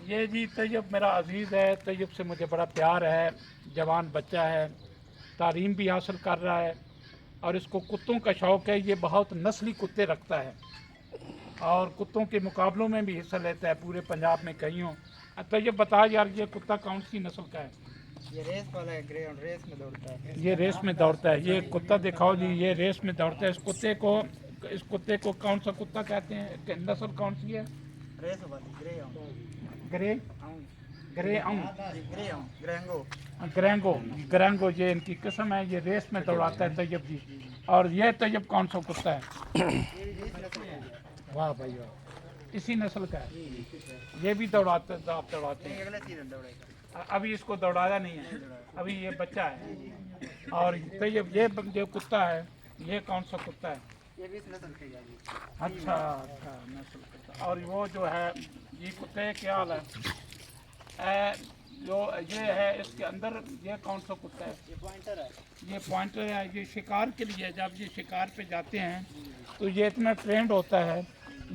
ये जी तैयब मेरा अजीज़ है, तैयब से मुझे बड़ा प्यार है, जवान बच्चा है, तालीम भी हासिल कर रहा है और इसको कुत्तों का शौक़ है। ये बहुत नस्ली कुत्ते रखता है और कुत्तों के मुकाबलों में भी हिस्सा लेता है, पूरे पंजाब में कहीं हो। तैयब बता यार, ये कुत्ता कौन सी नस्ल का है? ये रेस वाला है, ग्रे रेस में दौड़ता है। ये रेस में दौड़ता है। ये कुत्ता दिखाओ जी, ये रेस में दौड़ता है। इस कुत्ते को कौन सा कुत्ता कहते हैं? नस्ल कौन सी है? रेस वाली ग्रे आउं ग्रे ग्रे आउं ग्रे आउं ग्रेंगो ग्रैंगो ग्रैंगो ये इनकी किस्म है। ये रेस में दौड़ाता है तैयब जी। और ये तैयब कौन सा कुत्ता है? वाह भाई वाह, इसी नस्ल का है। ये भी दौड़ाते हैं। अगले सीजन दौड़ेगा। अभी इसको दौड़ाया नहीं है, अभी ये बच्चा है। और तैयब ये जो कुत्ता है, ये कौन सा कुत्ता है? ये भी इस नस्ल के है जी। अच्छा नस्ल कुत्ता। और वो जो है ये कुत्ते क्या हाल है? जो ये है इसके अंदर, ये कौन सा कुत्ता है? ये पॉइंटर है। ये पॉइंटर है। ये शिकार के लिए, जब ये शिकार पे जाते हैं तो ये इतना ट्रेंड होता है,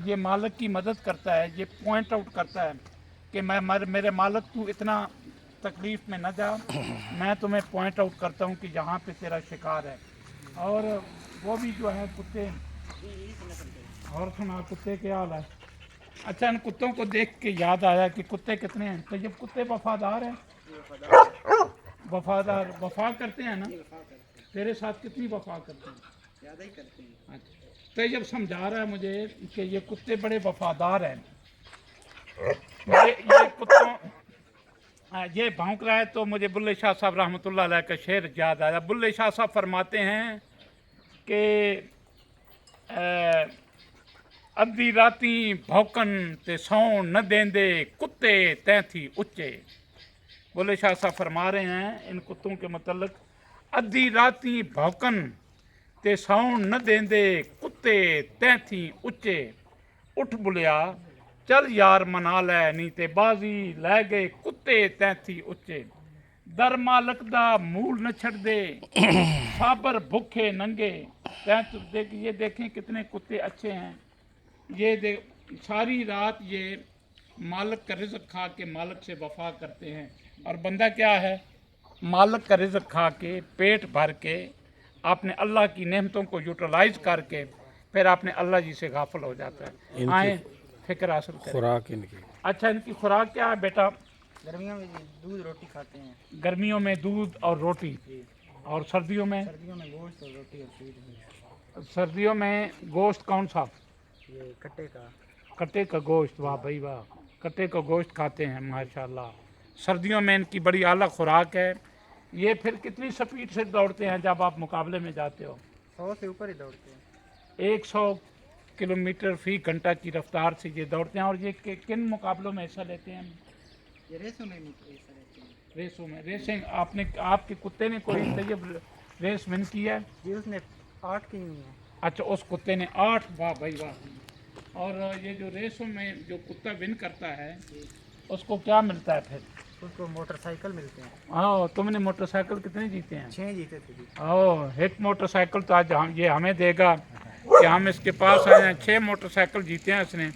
ये मालिक की मदद करता है। ये पॉइंट आउट करता है कि मेरे मालिक तू इतना तकलीफ़ में न जा, मैं तुम्हें पॉइंट आउट करता हूँ कि यहाँ पे तेरा शिकार है। और वो भी जो है कुत्ते। और सुना, कुत्ते क्या हाल है? अच्छा, इन कुत्तों को देख के याद आया कि कुत्ते कितने हैं। तो जब कुत्ते वफादार हैं, वफा करते हैं ना, तेरे साथ कितनी वफा करते हैं? ज़्यादा ही करते हैं। अच्छा, तो जब समझा रहा है मुझे कि ये कुत्ते बड़े वफादार हैं। ये कुत्तों ये भौंक रहा है तो मुझे बुल्ले शाह साहब रहमतुल्लाह अलैह का शेर याद आया। बुल्ले शाह साहब फरमाते हैं कि अद्धी राती भौंकन ते सौन न देंदे कुत्ते तैथी उच्चे। बुल्ले शाह साहब फरमा रहे हैं इन कुत्तों के मतलब, अद्धी राती भौंकन ते सौन न देंदे कुत्ते तैथी उच्चे। उठ बुलिया चल यार मना लै नी ते बाजी लै गए कुत्ते तैथी उच्चे। दर मालक दा मूल न छड़ दे साबर भूखे नंगे। ये देखें कितने कुत्ते अच्छे हैं। ये सारी रात ये मालिक का रिज़्क़ खा के मालिक से वफा करते हैं। और बंदा क्या है, मालिक का रिज़्क़ खा के पेट भर के आपने अल्लाह की नेमतों को यूटिलाइज करके फिर आपने अल्लाह जी से गाफिल हो जाता है। आए फिक्र हासिल करें। खुराक इनकी। अच्छा, इनकी खुराक क्या है बेटा? गर्मियों में दूध रोटी खाते हैं। गर्मियों में दूध और रोटी, और सर्दियों में? सर्दियों में गोश्त और रोटी और दूध। सर्दियों में गोश्त कौन सा? ये कट्टे का गोश्त। वाह भाई वाह, कट्टे का गोश्त खाते हैं माशाल्लाह। सर्दियों में इनकी बड़ी आला खुराक है। ये फिर कितनी स्पीड से दौड़ते हैं जब आप मुकाबले में जाते हो? 100 से ऊपर ही दौड़ते हैं। 100 किलोमीटर फी घंटा की रफ्तार से ये दौड़ते हैं। और ये किन मुकाबलों में हिस्सा लेते हैं? ये रेसों में हिस्सा लेते हैं। रेसों में। रेसिंग आपके कुत्ते ने कोई तैयब रेस विन की है? जी उसने 8 की हुई है। अच्छा, उस कुत्ते ने 8। वाह भाई वाह। और ये जो रेसों में जो कुत्ता विन करता है उसको क्या मिलता है फिर? उसको मोटरसाइकिल मिलते हैं। हाँ, तुमने मोटरसाइकिल कितने जीते हैं? 6 जीते थे जी। ओह, एक मोटरसाइकिल तो आज ये हमें देगा कि हम इसके पास आए हैं। 6 मोटरसाइकिल जीते हैं इसने।